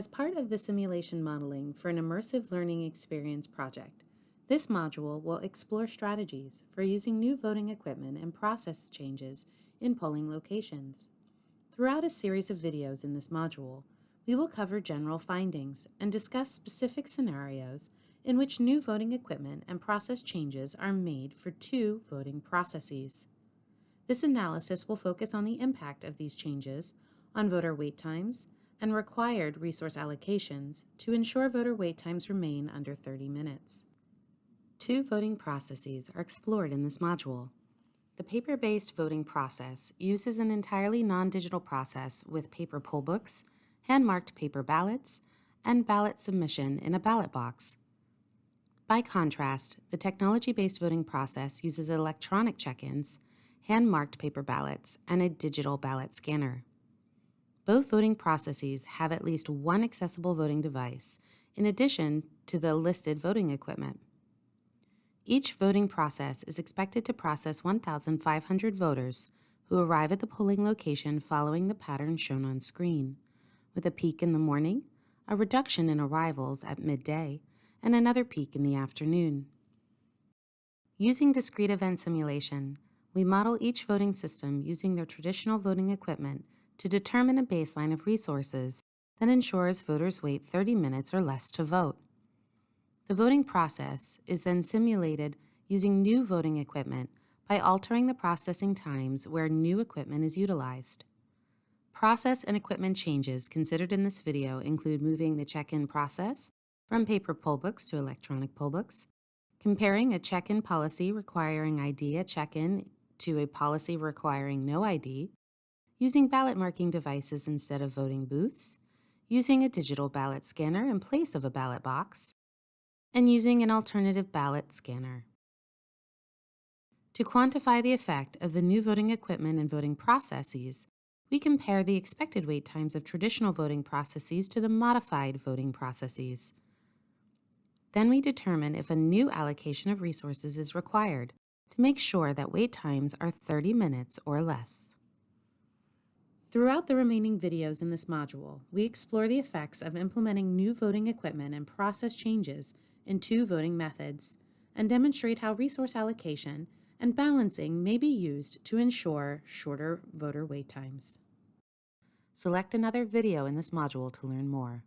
As part of the simulation modeling for an immersive learning experience project, this module will explore strategies for using new voting equipment and process changes in polling locations. Throughout a series of videos in this module, we will cover general findings and discuss specific scenarios in which new voting equipment and process changes are made for two voting processes. This analysis will focus on the impact of these changes on voter wait times and required resource allocations to ensure voter wait times remain under 30 minutes. Two voting processes are explored in this module. The paper-based voting process uses an entirely non-digital process with paper poll books, hand-marked paper ballots, and ballot submission in a ballot box. By contrast, the technology-based voting process uses electronic check-ins, hand-marked paper ballots, and a digital ballot scanner. Both voting processes have at least one accessible voting device, in addition to the listed voting equipment. Each voting process is expected to process 1,500 voters who arrive at the polling location following the pattern shown on screen, with a peak in the morning, a reduction in arrivals at midday, and another peak in the afternoon. Using discrete event simulation, we model each voting system using their traditional voting equipment to determine a baseline of resources that ensures voters wait 30 minutes or less to vote. The voting process is then simulated using new voting equipment by altering the processing times where new equipment is utilized. Process and equipment changes considered in this video include moving the check-in process from paper poll books to electronic poll books, comparing a check-in policy requiring ID at check-in to a policy requiring no ID, using ballot marking devices instead of voting booths, using a digital ballot scanner in place of a ballot box, and using an alternative ballot scanner. To quantify the effect of the new voting equipment and voting processes, we compare the expected wait times of traditional voting processes to the modified voting processes. Then we determine if a new allocation of resources is required to make sure that wait times are 30 minutes or less. Throughout the remaining videos in this module, we explore the effects of implementing new voting equipment and process changes in two voting methods, and demonstrate how resource allocation and balancing may be used to ensure shorter voter wait times. Select another video in this module to learn more.